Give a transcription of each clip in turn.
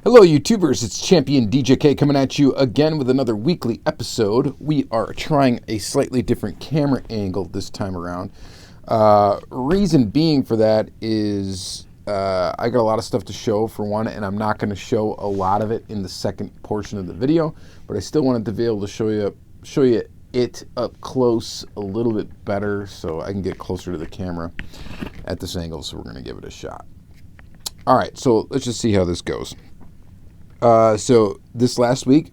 Hello YouTubers, it's Championdjk coming at you again with another weekly episode. We are trying a slightly different camera angle this time around. Reason being for that is I got a lot of stuff to show for one, and I'm not going to show a lot of it in the second portion of the video, but I still wanted to be able to show you it up close a little bit better so I can get closer to the camera at this angle, so we're going to give it a shot. Alright, so let's just see how this goes. So this last week,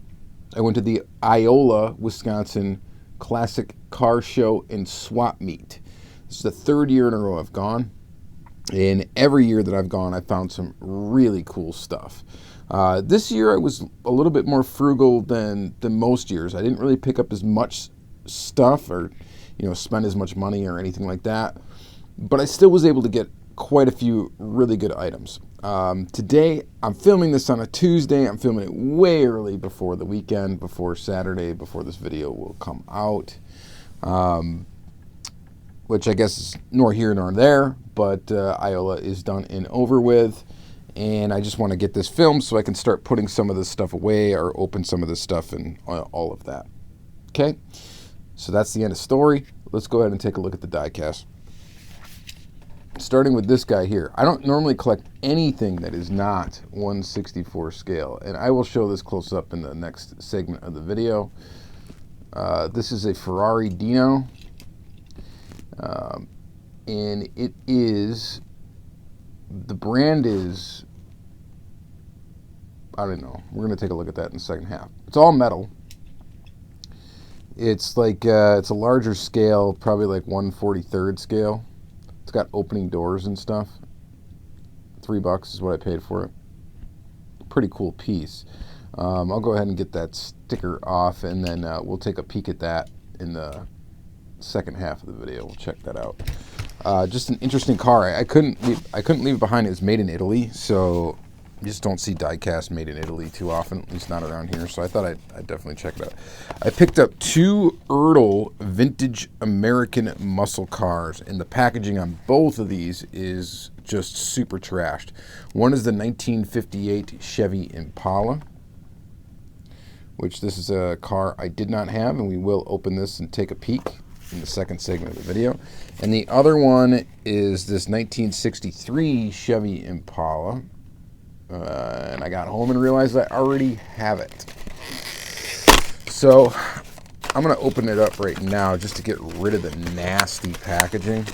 I went to the Iola, Wisconsin Classic Car Show and Swap Meet. This is the third year in a row I've gone, and every year that I've gone, I found some really cool stuff. This year, I was a little bit more frugal than most years. I didn't really pick up as much stuff or, spend as much money or anything like that, but I still was able to get quite a few really good items. Today, I'm filming this on a Tuesday. I'm filming it way early before the weekend, before Saturday, before this video will come out, which I guess is nor here nor there, but Iola is done and over with, and I just want to get this filmed so I can start putting some of this stuff away or open some of this stuff and all of that. Okay, so that's the end of story. Let's go ahead and take a look at the diecast. Starting with this guy here. I don't normally collect anything that is not 1/64 scale, and I will show this close up in the next segment of the video. This is a Ferrari Dino, and it is, the brand is, I don't know, we're going to take a look at that in the second half. It's all metal. It's like, it's a larger scale, probably like 1/43rd scale. It's got opening doors and stuff. $3 is what I paid for it. Pretty cool piece. I'll go ahead and get that sticker off, and then we'll take a peek at that in the second half of the video. We'll check that out. Just an interesting car. I couldn't leave it behind. It was made in Italy, so you just don't see diecast made in Italy too often, at least not around here, so I thought I'd definitely check it out. I picked up two Ertl vintage American muscle cars, and the packaging on both of these is just super trashed. One is the 1958 Chevy Impala, which this is a car I did not have, and we will open this and take a peek in the second segment of the video. And the other one is this 1963 Chevy Impala. And I got home and realized I already have it. So I'm going to open it up right now just to get rid of the nasty packaging.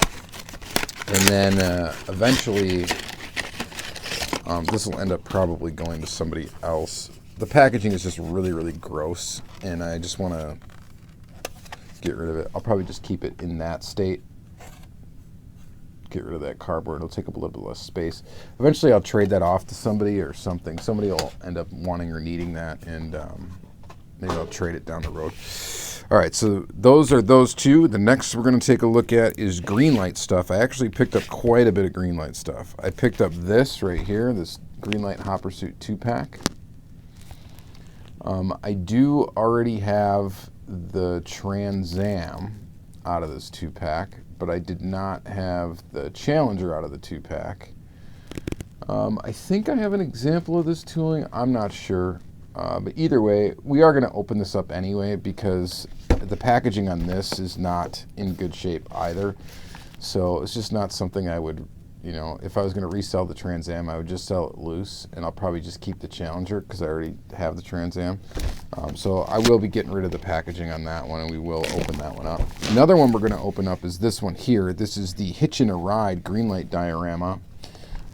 And then eventually this will end up probably going to somebody else. The packaging is just really, really gross, and I just want to get rid of it. I'll probably just keep it in that state. Get rid of that cardboard. It'll take up a little bit less space. Eventually I'll trade that off to somebody or something. Somebody will end up wanting or needing that, and maybe I'll trade it down the road. Alright, so those are those two. The next we're going to take a look at is Greenlight stuff. I actually picked up quite a bit of Greenlight stuff. I picked up this right here, this Greenlight Hopper Suit 2-pack. I do already have the Trans Am out of this 2-pack, but I did not have the Challenger out of the 2-pack. I think I have an example of this tooling. I'm not sure. But either way, we are going to open this up anyway because the packaging on this is not in good shape either. So it's just not something I would, if I was going to resell the Trans Am, I would just sell it loose, and I'll probably just keep the Challenger because I already have the Trans Am. So I will be getting rid of the packaging on that one, and we will open that one up. Another one we're going to open up is this one here. This is the Hitchin a Ride Greenlight Diorama.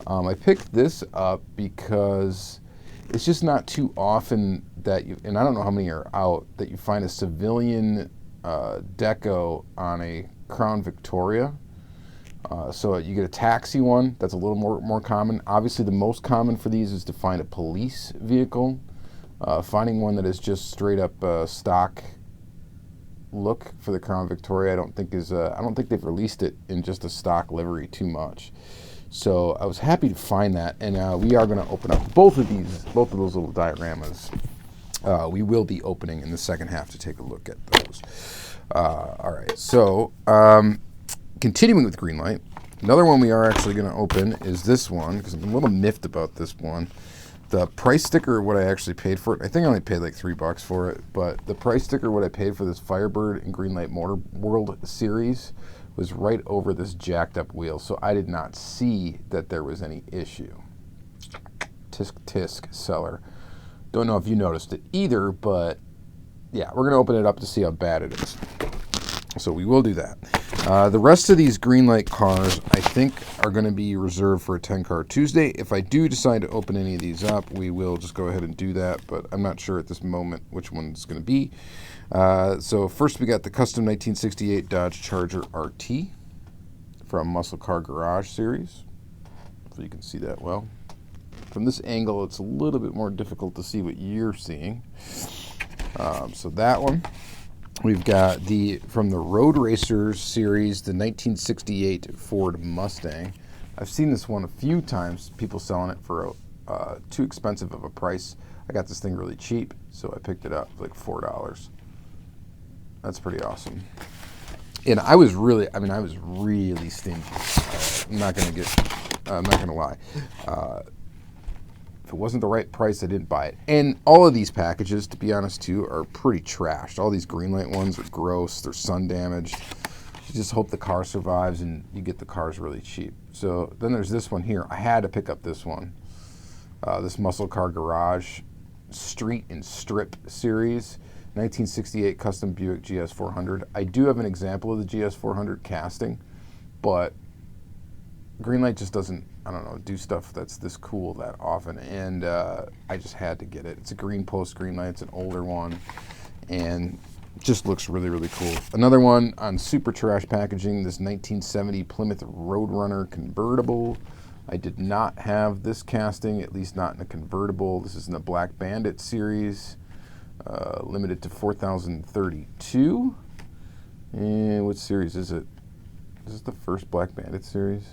I picked this up because it's just not too often that you, and I don't know how many are out, that you find a civilian deco on a Crown Victoria. So you get a taxi one, that's a little more common. Obviously the most common for these is to find a police vehicle. Finding one that is just straight up stock look for the Crown Victoria, I don't think they've released it in just a stock livery too much. So I was happy to find that, and we are going to open up both of those little dioramas. We will be opening in the second half to take a look at those. All right, so continuing with Greenlight, another one we are actually going to open is this one, because I'm a little miffed about this one. The price sticker, what I actually paid for it, I think I only paid like $3 for it, but the price sticker, what I paid for this Firebird and Greenlight Motor World series was right over this jacked up wheel, so I did not see that there was any issue. Tisk tisk seller. Don't know if you noticed it either, but yeah, we're going to open it up to see how bad it is. So we will do that. The rest of these Greenlight cars, I think, are going to be reserved for a 10-car Tuesday. If I do decide to open any of these up, we will just go ahead and do that, but I'm not sure at this moment which one it's going to be. So first we got the custom 1968 Dodge Charger RT from Muscle Car Garage series. So you can see that well. From this angle, it's a little bit more difficult to see what you're seeing. So that one. We've got from the Road Racers series, the 1968 Ford Mustang. I've seen this one a few times, people selling it for too expensive of a price. I got this thing really cheap, so I picked it up for like $4. That's pretty awesome. And I was really stingy. I'm not gonna lie. If it wasn't the right price, I didn't buy it. And all of these packages, to be honest too, are pretty trashed. All these Greenlight ones are gross. They're sun damaged. You just hope the car survives and you get the cars really cheap. So then there's this one here. I had to pick up this one. This Muscle Car Garage Street and Strip series. 1968 Custom Buick GS400. I do have an example of the GS400 casting, but Greenlight just doesn't, I don't know, do stuff that's this cool that often, and I just had to get it. It's a green post Greenlight, it's an older one, and just looks really, really cool. Another one on super trash packaging, this 1970 Plymouth Roadrunner convertible. I did not have this casting, at least not in a convertible. This is in the Black Bandit series, limited to 4,032. And what series is it? Is this the first Black Bandit series?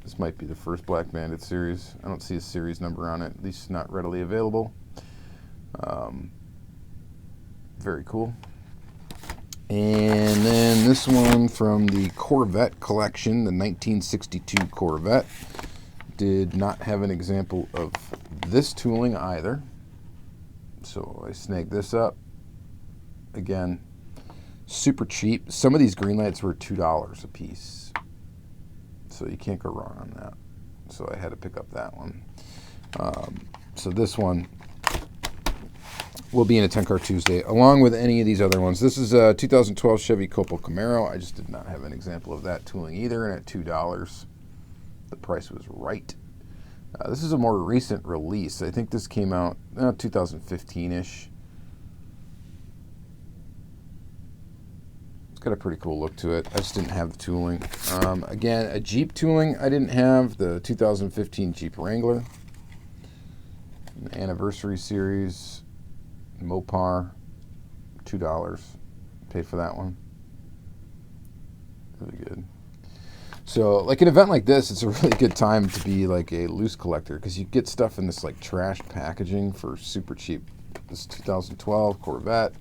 This might be the first Black Bandit series. I don't see a series number on it, at least not readily available. Very cool. And then this one from the Corvette collection, the 1962 Corvette. Did not have an example of this tooling either. So I snagged this up. Again, super cheap. Some of these Greenlights were $2 a piece. So you can't go wrong on that. So I had to pick up that one. So this one will be in a 10-car Tuesday, along with any of these other ones. This is a 2012 Chevy Copo Camaro. I just did not have an example of that tooling either, and at $2, the price was right. This is a more recent release. I think this came out 2015-ish. Got a pretty cool look to it. I just didn't have the tooling. Again, a Jeep tooling I didn't have, the 2015 Jeep Wrangler. An Anniversary Series, Mopar, $2. Paid for that one. Really good. So like an event like this, it's a really good time to be like a loose collector because you get stuff in this like trash packaging for super cheap. This 2012 Corvette,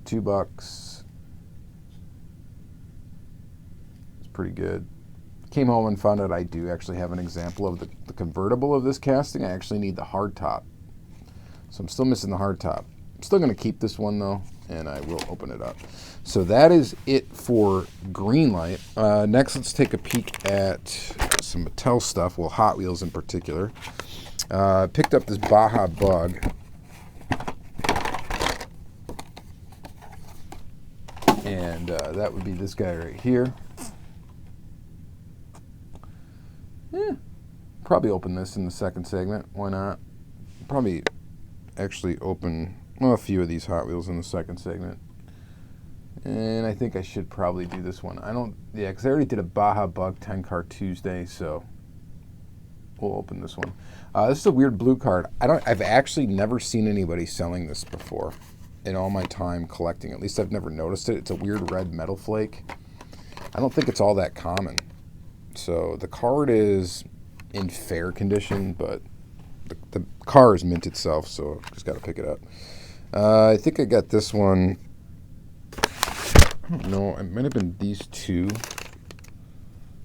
$2. Pretty good. Came home and found out I do actually have an example of the convertible of this casting. I actually need the hard top. So I'm still missing the hard top. I'm still going to keep this one though, and I will open it up. So that is it for Greenlight. Next, let's take a peek at some Mattel stuff, well, Hot Wheels in particular. Picked up this Baja Bug. And that would be this guy right here. Probably open this in the second segment. Why not? Probably actually open a few of these Hot Wheels in the second segment. And I think I should probably do this one. Because I already did a Baja Bug 10-car Tuesday, so we'll open this one. This is a weird blue card. I've actually never seen anybody selling this before in all my time collecting. At least I've never noticed it. It's a weird red metal flake. I don't think it's all that common. So the card is in fair condition, but the car is mint itself, so just got to pick it up. I think I got this one. I don't know. It might have been these two.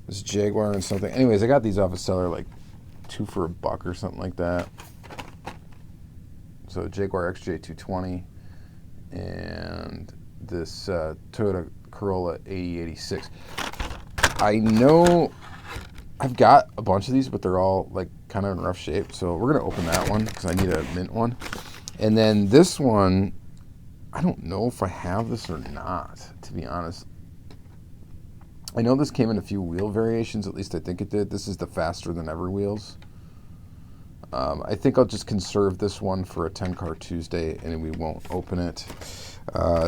This Jaguar and something. Anyways, I got these off a seller like 2 for $1 or something like that. So Jaguar Xj220 and this Toyota Corolla 8086. I know I've got a bunch of these, but they're all like kind of in rough shape. So we're gonna open that one because I need a mint one. And then this one, I don't know if I have this or not, to be honest. I know this came in a few wheel variations, at least I think it did. This is the faster than ever wheels. I think I'll just conserve this one for a 10 car Tuesday and we won't open it.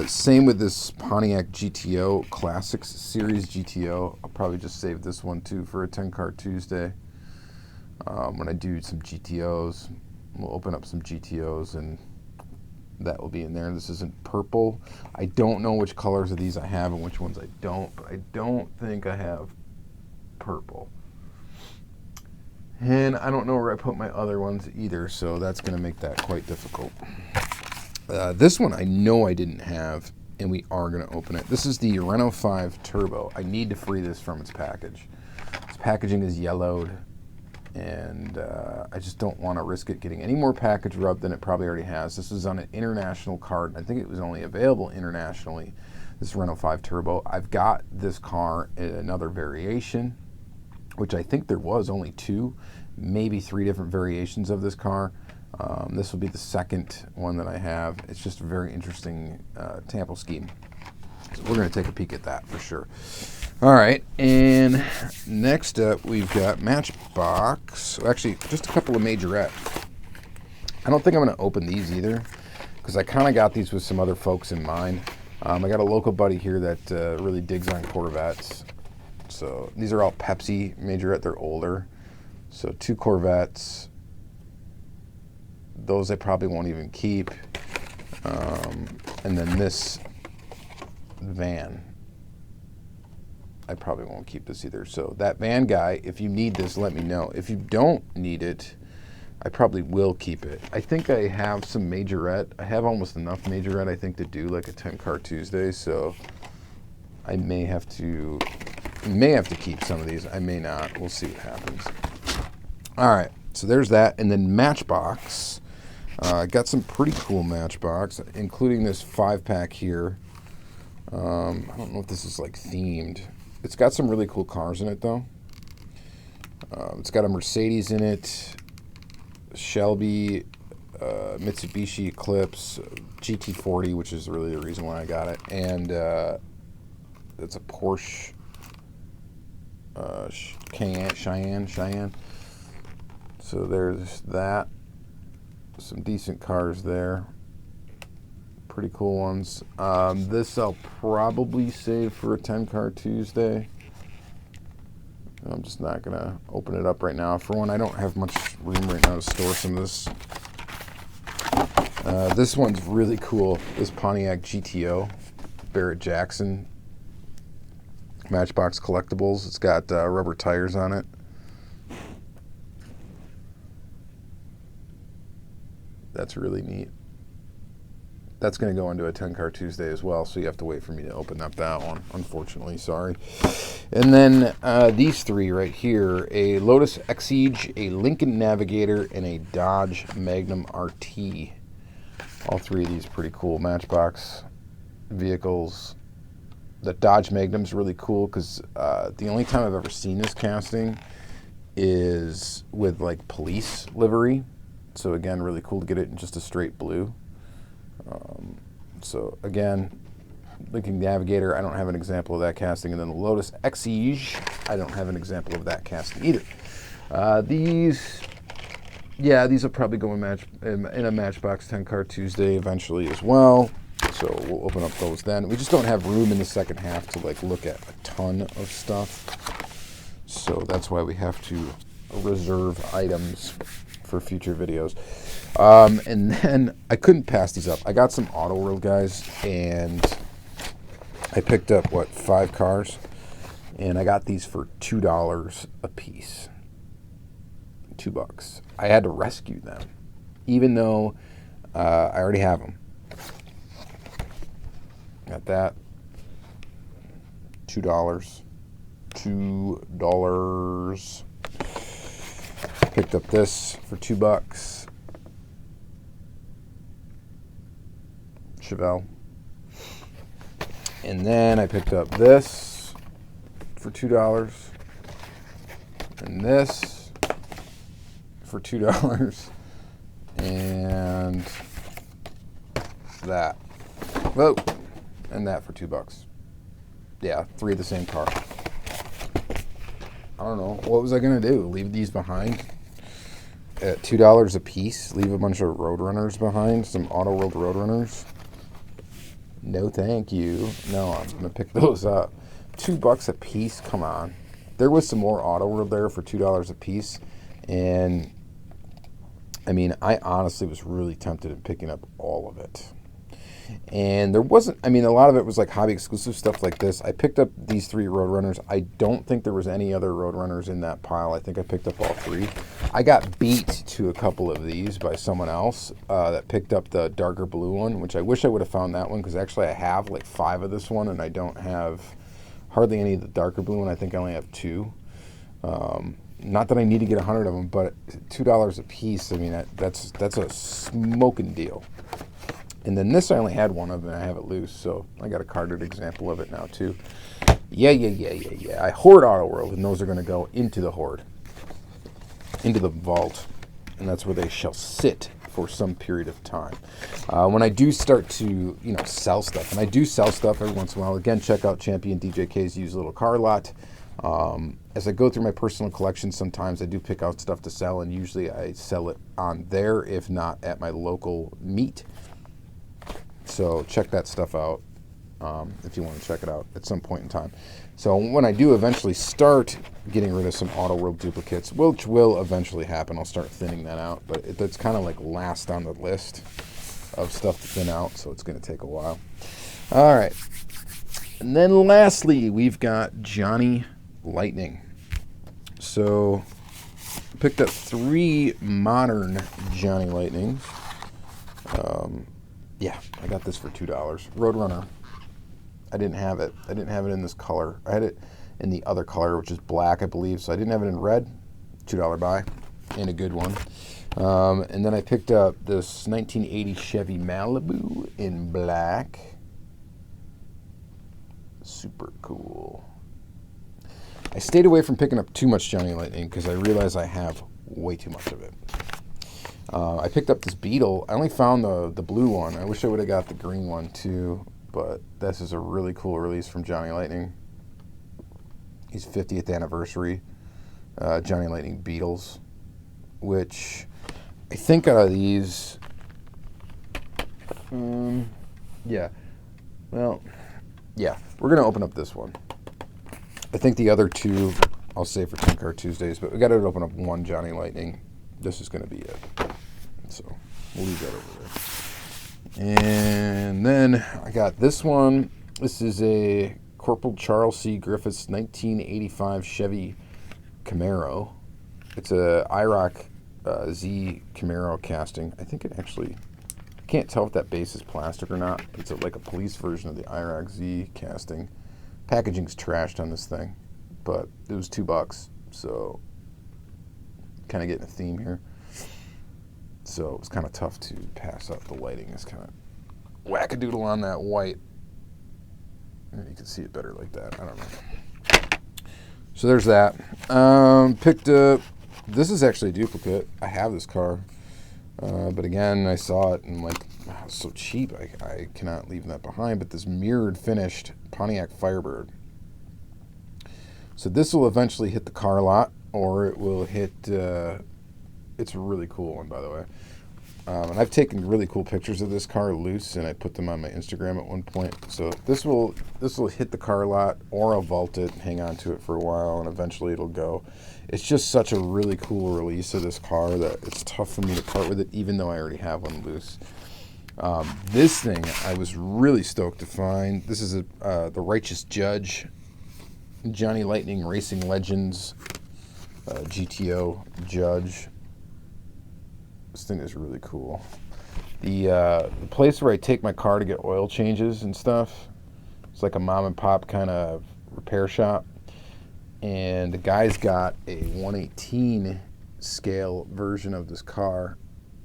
Same with this Pontiac GTO Classics Series GTO. I'll probably just save this one too for a 10 car Tuesday. When I do some GTOs, we'll open up some GTOs and that will be in there. This isn't purple. I don't know which colors of these I have and which ones I don't, but I don't think I have purple. And I don't know where I put my other ones either, so that's going to make that quite difficult. This one I know I didn't have, and we are going to open it. This is the Renault 5 Turbo. I need to free this from its package. Its packaging is yellowed, and I just don't want to risk it getting any more package rub than it probably already has. This is on an international card. I think it was only available internationally, this Renault 5 Turbo. I've got this car in another variation, which I think there was only 2, maybe 3 different variations of this car. This will be the second one that I have. It's just a very interesting Tampo scheme. So we're going to take a peek at that for sure. All right, and next up we've got Matchbox. Actually, just a couple of majorette. I don't think I'm going to open these either because I kind of got these with some other folks in mind. I got a local buddy here that really digs on Corvettes. So these are all Pepsi majorette. They're older. So 2 Corvettes. Those I probably won't even keep. And then this van. I probably won't keep this either. So that van guy, if you need this, let me know. If you don't need it, I probably will keep it. I think I have some majorette. I have almost enough majorette, I think, to do like a 10 car Tuesday. So I may have to keep some of these. I may not. We'll see what happens. All right. So there's that. And then Matchbox. Got some pretty cool Matchbox, including this 5-pack here. I don't know if this is like themed. It's got some really cool cars in it though. It's got a Mercedes in it, Shelby, Mitsubishi Eclipse, GT40, which is really the reason why I got it, and it's a Porsche Cheyenne. So there's that. Some decent cars there. Pretty cool ones. This I'll probably save for a 10 car Tuesday. I'm just not going to open it up right now. For one, I don't have much room right now to store some of this. This one's really cool. This Pontiac GTO, Barrett-Jackson, Matchbox Collectibles. It's got rubber tires on it. That's really neat. That's going to go into a 10 car Tuesday as well, so you have to wait for me to open up that one, unfortunately, sorry. And then these 3 right here, a Lotus Exige, a Lincoln Navigator, and a Dodge Magnum RT. All 3 of these pretty cool Matchbox vehicles. The Dodge Magnum's really cool because the only time I've ever seen this casting is with like police livery. So again, really cool to get it in just a straight blue. So again, Lincoln Navigator, I don't have an example of that casting. And then the Lotus Exige, I don't have an example of that casting either. These will probably go in a Matchbox 10 car Tuesday eventually as well. So we'll open up those then. We just don't have room in the second half to like look at a ton of stuff. So that's why we have to reserve items for future videos. And then I couldn't pass these up. I got some Auto World guys, and I picked up, 5 cars, and I got these for $2 a piece. $2. I had to rescue them, even though I already have them. Got that. $2. $2. Picked up this for $2. Chevelle. And then I picked up this for $2. And this for $2. And that. Whoa. And that for $2. Yeah, 3 of the same car. I don't know. What was I going to do? Leave these behind at $2 a piece? Leave a bunch of Roadrunners behind? Some Auto World Roadrunners? No, thank you. No, I'm going to pick those up. $2 a piece? Come on. There was some more Auto World there for $2 a piece. And, I mean, I honestly was really tempted in picking up all of it. And there wasn't, I mean, a lot of it was like hobby exclusive stuff like this. I picked up these 3 Roadrunners. I don't think there was any other Roadrunners in that pile. I think I picked up all 3. I got beat to a couple of these by someone else that picked up the darker blue one, which I wish I would have found that one, because actually I have like 5 of this one, and I don't have hardly any of the darker blue one. I think I only have 2. Not that I need to get 100 of them, but $2 a piece, I mean, that's a smoking deal. And then this I only had 1 of, and I have it loose, so I got a carded example of it now too. Yeah. I hoard Auto World, and those are going to go into the hoard, into the vault, and that's where they shall sit for some period of time. When I do start to, sell stuff, and I do sell stuff every once in a while, again, check out Championdjk's used little car lot. As I go through my personal collection, sometimes I do pick out stuff to sell, and usually I sell it on there, if not at my local meet. So check that stuff out if you want to check it out at some point in time. So when I do eventually start getting rid of some Auto World duplicates, which will eventually happen, I'll start thinning that out. But it's kind of like last on the list of stuff to thin out, so it's going to take a while. All right. And then lastly, we've got Johnny Lightning. So I picked up 3 modern Johnny Lightnings. Yeah, I got this for $2. Roadrunner. I didn't have it. I didn't have it in this color. I had it in the other color, which is black, I believe. So I didn't have it in red. $2 buy, and a good one. And then I picked up this 1980 Chevy Malibu in black. Super cool. I stayed away from picking up too much Johnny Lightning because I realized I have way too much of it. I picked up this Beetle. I only found the blue one. I wish I would have got the green one too, but this is a really cool release from Johnny Lightning. His 50th anniversary Johnny Lightning Beetles, which I think out of these, yeah, well, yeah, we're going to open up this one. I think the other 2 I'll save for 10 Car Tuesdays, but we got to open up 1 Johnny Lightning. This is going to be it. So we'll leave that over there. And then I got this one. This is a Corporal Charles C. Griffiths 1985 Chevy Camaro. It's a IROC Z Camaro casting. I think it actually, I can't tell if that base is plastic or not. It's like a police version of the IROC Z casting. Packaging's trashed on this thing, but it was $2, so kind of getting a theme here. So it was kind of tough to pass up. The lighting is kind of wackadoodle on that white. Maybe you can see it better like that. I don't know. So there's that. Picked up, this is actually a duplicate. I have this car. But again, I saw it and I'm like, wow, it's so cheap. I cannot leave that behind. But this mirrored finished Pontiac Firebird. So this will eventually hit the car lot, or it will hit, it's a really cool one, by the way. And I've taken really cool pictures of this car loose, and I put them on my Instagram at one point. So this will hit the car lot, or I'll vault it, hang on to it for a while, and eventually it'll go. It's just such a really cool release of this car that it's tough for me to part with it, even though I already have one loose. This thing I was really stoked to find. This is the Righteous Judge, Johnny Lightning Racing Legends Gto Judge. This thing is really cool. The place where I take my car to get oil changes and stuff, it's like a mom and pop kind of repair shop. And the guy's got a 1/18 scale version of this car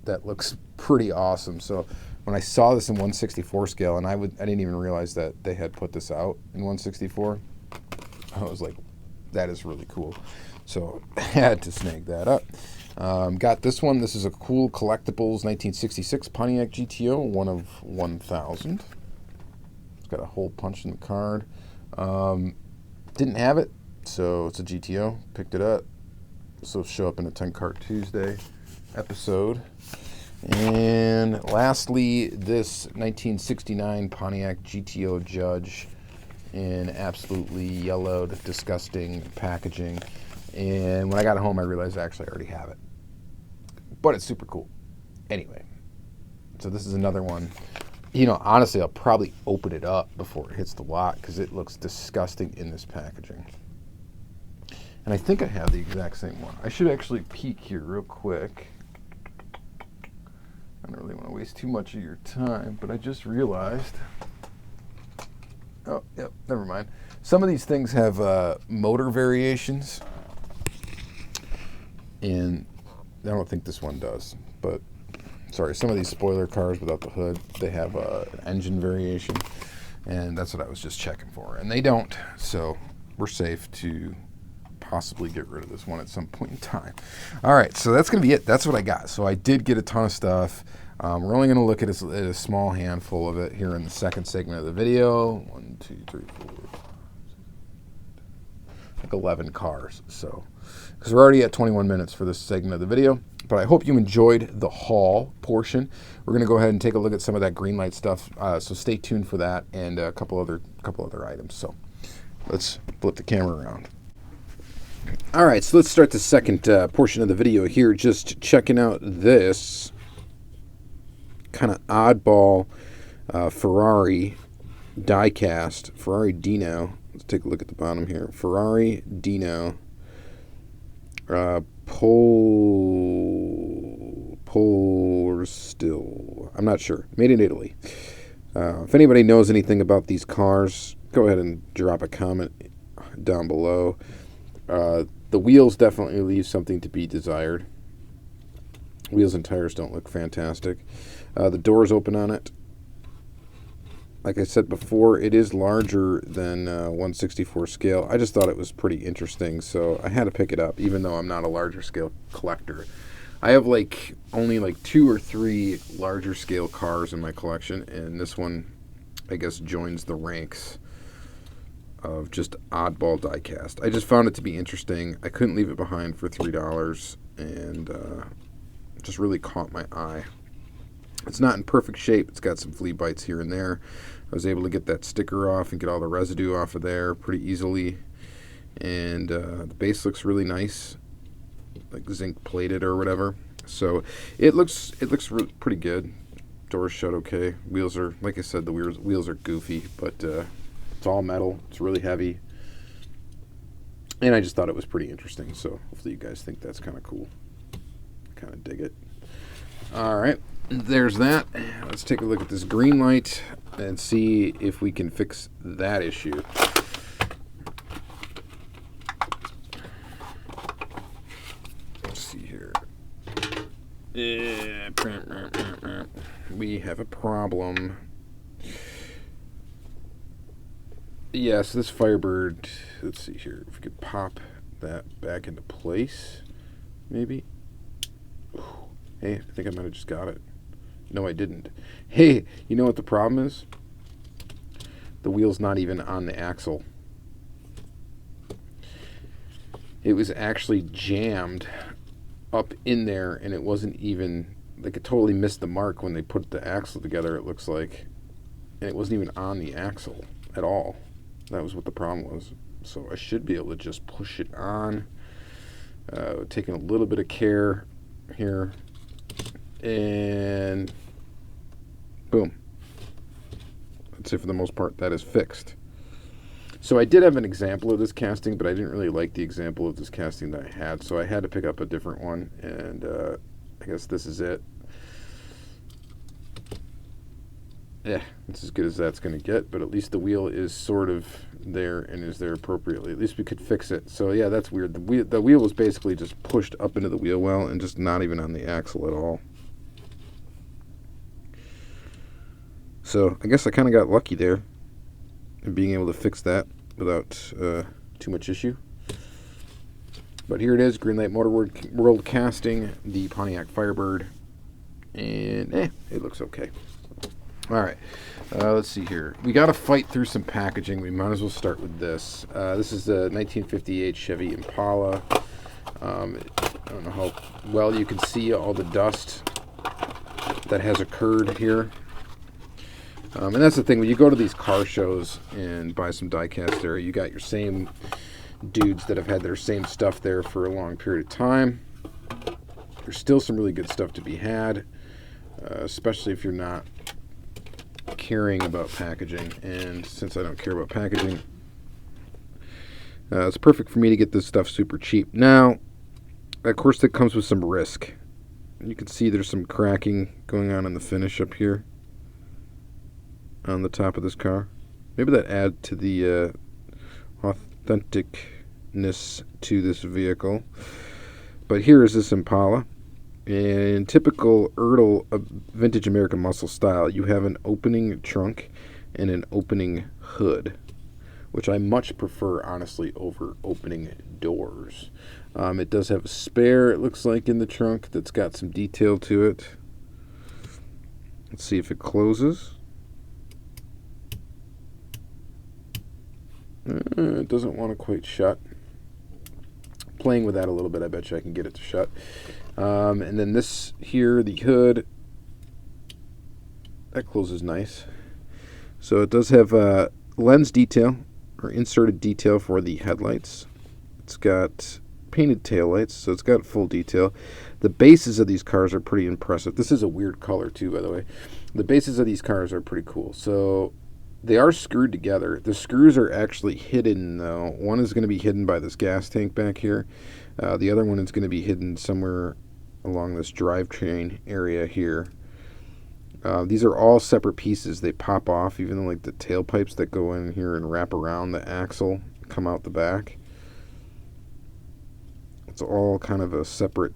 that looks pretty awesome. So when I saw this in 1/64 scale, and I didn't even realize that they had put this out in 1/64. I was like, that is really cool. So I had to snag that up. Got this one. This is a cool Collectibles 1966 Pontiac GTO, one of 1,000. It's got a hole punched in the card. Didn't have it, so it's a GTO. Picked it up. So show up in a 10 Cart Tuesday episode. And lastly, this 1969 Pontiac GTO Judge in absolutely yellowed, disgusting packaging. And when I got home, I realized I actually already have it. But it's super cool. Anyway, so this is another one. You know, honestly, I'll probably open it up before it hits the lot because it looks disgusting in this packaging. And I think I have the exact same one. I should actually peek here real quick. I don't really want to waste too much of your time, but I just realized. Oh, yep, never mind. Some of these things have motor variations, and I don't think this one does. But sorry, some of these spoiler cars without the hood, they have an engine variation, and that's what I was just checking for. And they don't, so we're safe to possibly get rid of this one at some point in time. All right, so that's going to be it. That's what I got. So I did get a ton of stuff. We're only going to look at a small handful of it here in the second segment of the video. 1, 2, 3, 4, 5, 6, like 11 cars. So, because we're already at 21 minutes for this segment of the video. But I hope you enjoyed the haul portion. We're going to go ahead and take a look at some of that Greenlight stuff. So stay tuned for that and a couple other items. So let's flip the camera around. All right, so let's start the second portion of the video here, just checking out this kind of oddball Ferrari diecast, Ferrari Dino. Let's take a look at the bottom here. Ferrari Dino still. I'm not sure. Made in Italy. If anybody knows anything about these cars, go ahead and drop a comment down below. The wheels definitely leave something to be desired. Wheels and tires don't look fantastic. The doors open on it. Like I said before, it is larger than 1/64 scale. I just thought it was pretty interesting, so I had to pick it up, even though I'm not a larger scale collector. I have only 2 or 3 larger scale cars in my collection, and this one, I guess, joins the ranks of just oddball diecast. I just found it to be interesting. I couldn't leave it behind for $3, and just really caught my eye. It's not in perfect shape. It's got some flea bites here and there. I was able to get that sticker off and get all the residue off of there pretty easily. And the base looks really nice, like zinc plated or whatever. So it looks pretty good. Doors shut okay. Wheels are, like I said, the wheels are goofy, but it's all metal. It's really heavy. And I just thought it was pretty interesting. So hopefully you guys think that's kind of cool. Kind of dig it. All right. There's that. Let's take a look at this Greenlight and see if we can fix that issue. Let's see here. We have a problem. Yes, this Firebird, let's see here. If we could pop that back into place, maybe. Hey, I think I might have just got it. No, I didn't. Hey, you know what the problem is? The wheel's not even on the axle. It was actually jammed up in there, and it wasn't even, like, it totally missed the mark when they put the axle together, it looks like. And it wasn't even on the axle at all. That was what the problem was. So I should be able to just push it on. Taking a little bit of care here. And boom. I'd say for the most part that is fixed. So I did have an example of this casting, but I didn't really like the example of this casting that I had, so I had to pick up a different one, and I guess this is it. Yeah, it's as good as that's going to get, but at least the wheel is sort of there and is there appropriately. At least we could fix it. So yeah, that's weird. The wheel was basically just pushed up into the wheel well and just not even on the axle at all. So I guess I kind of got lucky there in being able to fix that without too much issue. But here it is, Greenlight Motor World casting the Pontiac Firebird, and it looks okay. All right, let's see here. We got to fight through some packaging. We might as well start with this. This is the 1958 Chevy Impala. I don't know how well you can see all the dust that has occurred here. And that's the thing, when you go to these car shows and buy some diecast there, you got your same dudes that have had their same stuff there for a long period of time. There's still some really good stuff to be had, especially if you're not caring about packaging. And since I don't care about packaging, it's perfect for me to get this stuff super cheap. Now, of course, that comes with some risk. You can see there's some cracking going on in the finish up here on the top of this car. Maybe that adds to the authenticness to this vehicle. But here is this Impala. In typical vintage American muscle style, you have an opening trunk and an opening hood, which I much prefer, honestly, over opening doors. It does have a spare, it looks like, in the trunk that's got some detail to it. Let's see if it closes. It doesn't want to quite shut. Playing with that a little bit, I bet you I can get it to shut. And then this here, the hood, that closes nice. So it does have a lens detail, or inserted detail for the headlights. It's got painted taillights, so it's got full detail. The bases of these cars are pretty impressive. This is a weird color too, by the way. The bases of these cars are pretty cool. So they are screwed together. The screws are actually hidden, though. One is going to be hidden by this gas tank back here. The other one is going to be hidden somewhere along this drivetrain area here. These are all separate pieces. They pop off, even like the tailpipes that go in here and wrap around the axle come out the back. It's all kind of a separate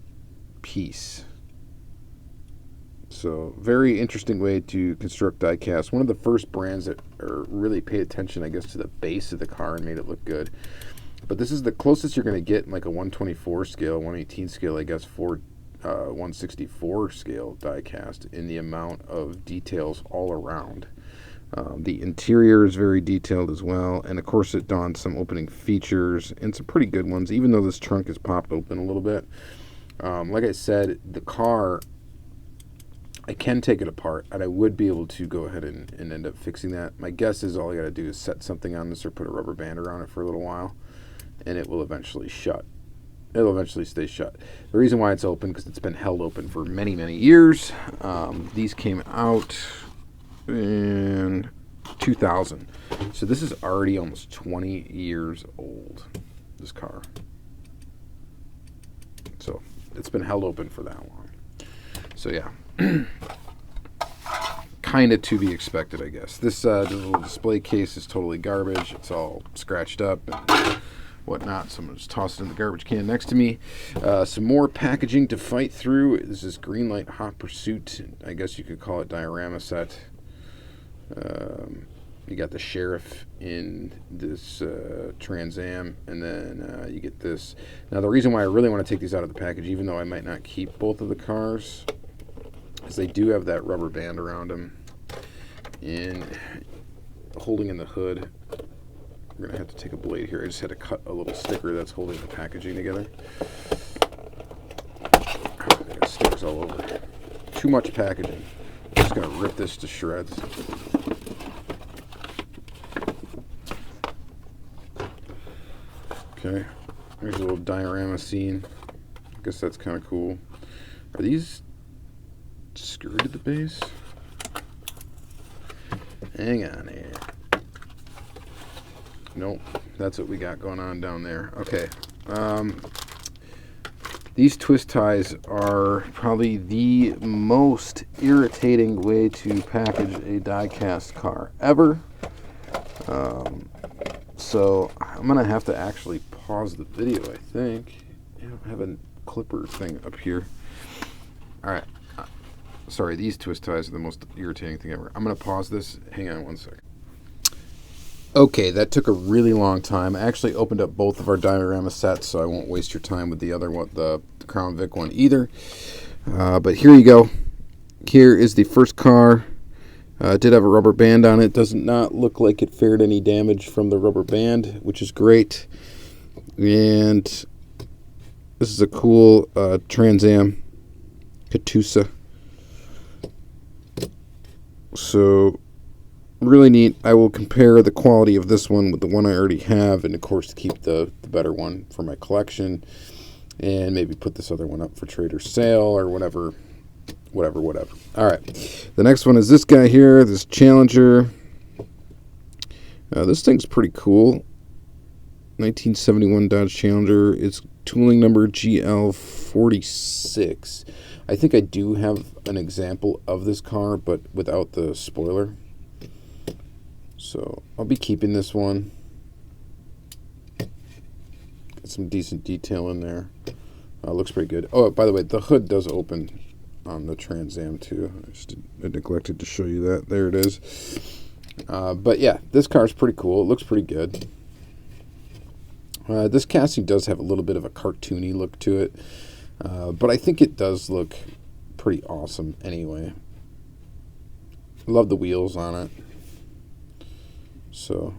piece. So, very interesting way to construct diecast. One of the first brands that really paid attention, I guess, to the base of the car and made it look good. But this is the closest you're going to get in like a 124 scale, 118 scale, I guess, Ford 164 scale diecast in the amount of details all around. The interior is very detailed as well, and of course it donned some opening features and some pretty good ones, even though this trunk is popped open a little bit. Like I said, the car, I can take it apart, and I would be able to go ahead and end up fixing that. My guess is all I got to do is set something on this or put a rubber band around it for a little while, and it will eventually shut. It'll eventually stay shut. The reason why it's open, because it's been held open for many, many years. These came out in 2000. So this is already almost 20 years old, this car. So it's been held open for that long. So yeah. Kind of to be expected, I guess. This little display case is totally garbage. It's all scratched up and whatnot. So I'm going to just toss it in the garbage can next to me. Some more packaging to fight through. This is Greenlight Hot Pursuit. I guess you could call it diorama set. You got the Sheriff in this Trans Am, and then you get this. Now, the reason why I really want to take these out of the package, even though I might not keep both of the cars, is they do have that rubber band around them and holding in the hood. We're going to have to take a blade here. I just had to cut a little sticker that's holding the packaging together. I got stickers all over. Too much packaging. I'm just going to rip this to shreds. Okay, there's a little diorama scene. I guess that's kind of cool. Are these screwed to the base? Hang on here. Nope, that's what we got going on down there. Okay, these twist ties are probably the most irritating way to package a die-cast car ever. So I'm gonna have to actually pause the video, I think. I don't have a clipper thing up here. All right. Sorry, these twist ties are the most irritating thing ever. I'm going to pause this. Hang on one second. Okay, that took a really long time. I actually opened up both of our Diorama sets, so I won't waste your time with the other one, the Crown Vic one either. But here you go. Here is the first car. It did have a rubber band on it. Does not look like it fared any damage from the rubber band, which is great. And this is a cool Trans Am Katusha. So really neat. I will compare the quality of this one with the one I already have, and of course keep the better one for my collection, and maybe put this other one up for trade or sale or whatever. All right, the next one is this guy here, this Challenger. This thing's pretty cool. 1971 Dodge Challenger. It's tooling number GL46. I think I do have an example of this car, but without the spoiler. So I'll be keeping this one. Got some decent detail in there. Looks pretty good. Oh, by the way, the hood does open on the Trans Am too. I neglected to show you that. There it is. But yeah, this car's pretty cool. It looks pretty good. This casting does have a little bit of a cartoony look to it, but I think it does look pretty awesome anyway. Love the wheels on it. So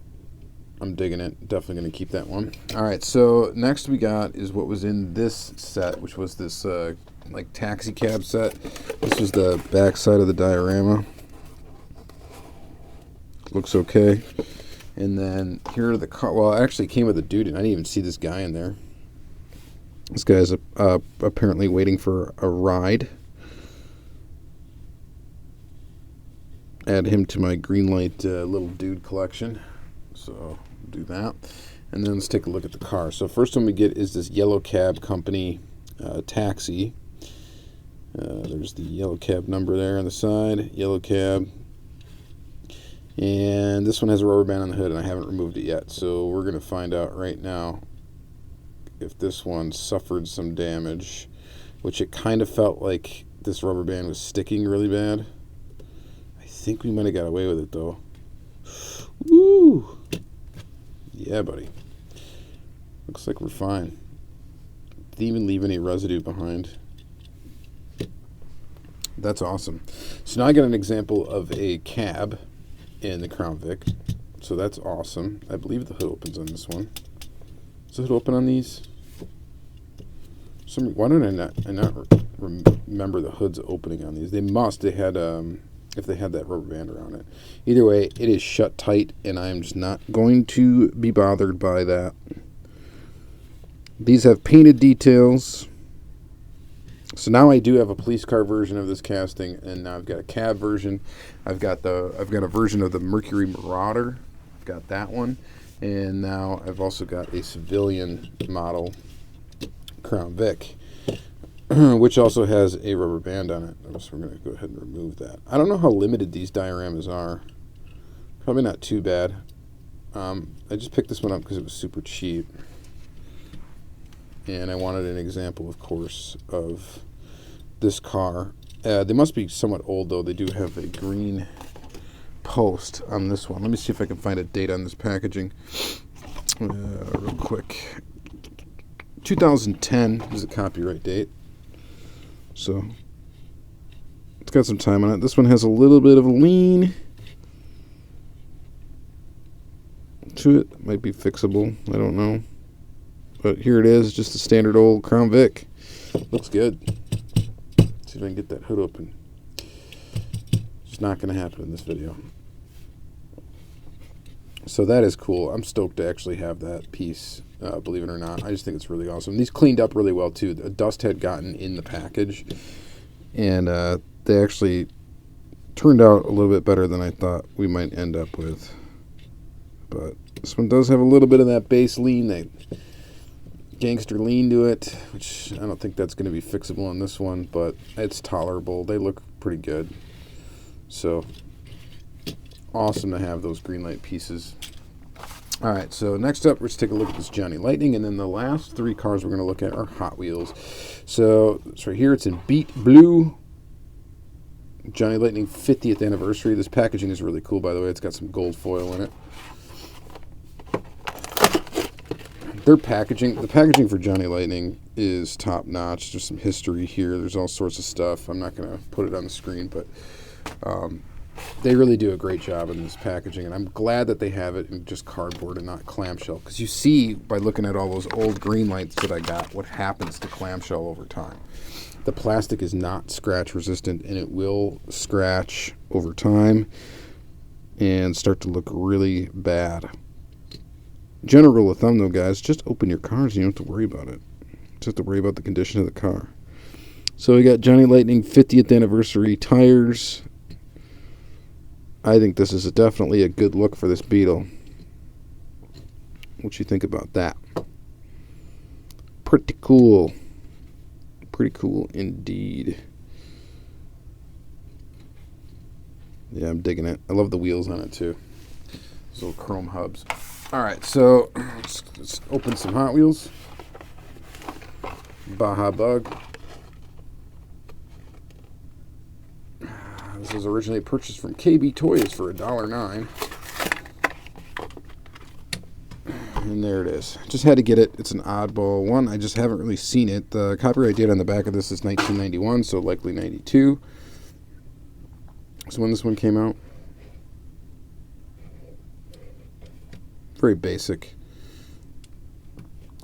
I'm digging it. Definitely going to keep that one. All right, so next we got is what was in this set, which was this like taxi cab set. This was the back side of the Diorama. Looks okay. And then here are the car. Well, it actually came with a dude, and I didn't even see this guy in there. This guy's apparently waiting for a ride. Add him to my Greenlight little dude collection. So do that. And then let's take a look at the car. So first one we get is this Yellow Cab Company taxi. There's the yellow cab number there on the side. Yellow Cab. And this one has a rubber band on the hood, and I haven't removed it yet. So we're going to find out right now if this one suffered some damage, which it kind of felt like this rubber band was sticking really bad. I think we might have got away with it, though. Woo! Yeah, buddy. Looks like we're fine. Didn't even leave any residue behind. That's awesome. So now I got an example of a cab in the Crown Vic. So that's awesome. I believe the hood opens on this one. Does the hood open on these? Why don't I not remember the hood's opening on these? They must. They had if they had that rubber band around it. Either way, it is shut tight, and I'm just not going to be bothered by that. These have painted details. So now I do have a police car version of this casting, and now I've got a cab version. I've got a version of the Mercury Marauder. I've got that one, and now I've also got a civilian model Crown Vic, which also has a rubber band on it. So we're going to go ahead and remove that. I don't know how limited these dioramas are. Probably not too bad. I just picked this one up because it was super cheap. And I wanted an example, of course, of this car. They must be somewhat old, though. They do have a green post on this one. Let me see if I can find a date on this packaging real quick. 2010 is the copyright date. So it's got some time on it. This one has a little bit of a lean to it. Might be fixable. I don't know. But here it is, just a standard old Crown Vic. Looks good. See if I can get that hood open. It's not going to happen in this video. So that is cool. I'm stoked to actually have that piece, believe it or not. I just think it's really awesome. These cleaned up really well, too. The dust had gotten in the package, and they actually turned out a little bit better than I thought we might end up with. But this one does have a little bit of that base lean, that gangster lean to it, which I don't think that's going to be fixable on this one, but it's tolerable. They look pretty good. So awesome to have those Greenlight pieces. All right, so next up, let's take a look at this Johnny Lightning, and then the last three cars we're going to look at are Hot Wheels. So right here, it's in Beat Blue. Johnny Lightning 50th anniversary. This packaging is really cool, by the way. It's got some gold foil in it. Their packaging, the packaging for Johnny Lightning is top notch. There's some history here. There's all sorts of stuff. I'm not going to put it on the screen, but they really do a great job in this packaging, and I'm glad that they have it in just cardboard and not clamshell, because you see by looking at all those old Greenlights that I got what happens to clamshell over time. The plastic is not scratch resistant, and it will scratch over time and start to look really bad. General rule of thumb, though, guys, just open your cars and you don't have to worry about it. Just have to worry about the condition of the car. So we got Johnny Lightning 50th anniversary tires. I think this is definitely a good look for this Beetle. What you think about that? Pretty cool. Pretty cool indeed. Yeah, I'm digging it. I love the wheels on it too. Those little chrome hubs. Alright, so let's open some Hot Wheels. Baja Bug. This was originally purchased from KB Toys for $1.09. And there it is. Just had to get it. It's an oddball one. I just haven't really seen it. The copyright date on the back of this is 1991, so likely 92. So when this one came out. Very basic.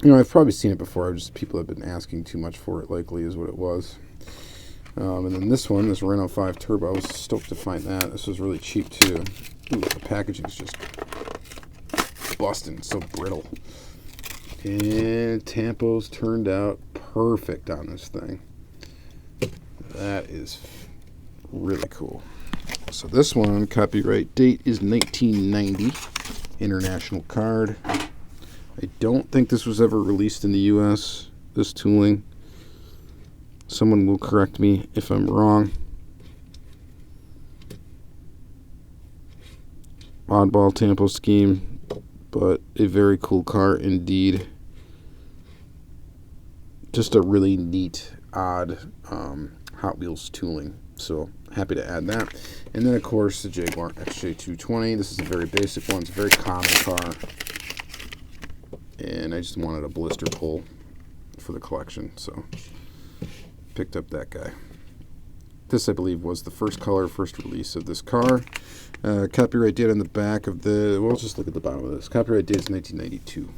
You know, I've probably seen it before. Just people have been asking too much for it, likely is what it was. And then this one, this Renault 5 Turbo, I was stoked to find that. This was really cheap too. Ooh, the packaging's just busting, so brittle. And tampos turned out perfect on this thing. That is really cool. So this one, copyright date is 1990. International card. I don't think this was ever released in the US, this tooling. Someone will correct me if I'm wrong. Oddball tampo scheme, but a very cool car indeed. Just a really neat, odd Hot Wheels tooling. So happy to add that. And then of course the Jaguar Xj220. This is a very basic one. It's a very common car. And I just wanted a blister pull for the collection, so picked up that guy. This, I believe, was the first color, first release of this car. Copyright date on the back of the, well, let's just look at the bottom of this. Copyright date is 1992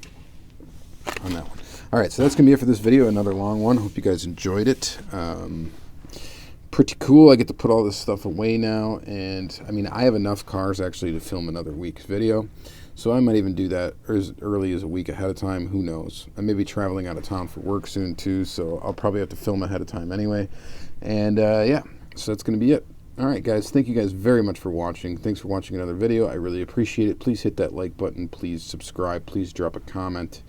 on that one. All right, so that's going to be it for this video. Another long one. Hope you guys enjoyed it. Pretty cool. I get to put all this stuff away now, and I mean, I have enough cars actually to film another week's video. So I might even do that as early as a week ahead of time. Who knows? I may be traveling out of town for work soon too, so I'll probably have to film ahead of time anyway. And yeah, so that's going to be it. All right, guys. Thank you guys very much for watching. Thanks for watching another video. I really appreciate it. Please hit that like button. Please subscribe. Please drop a comment.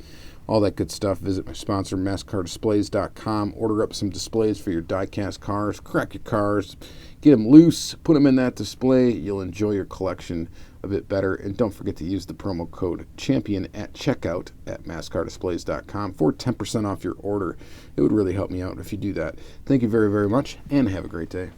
All that good stuff. Visit my sponsor, MassCarDisplays.com. Order up some displays for your diecast cars. Crack your cars. Get them loose. Put them in that display. You'll enjoy your collection a bit better. And don't forget to use the promo code CHAMPION at checkout at MassCarDisplays.com for 10% off your order. It would really help me out if you do that. Thank you very, very much, and have a great day.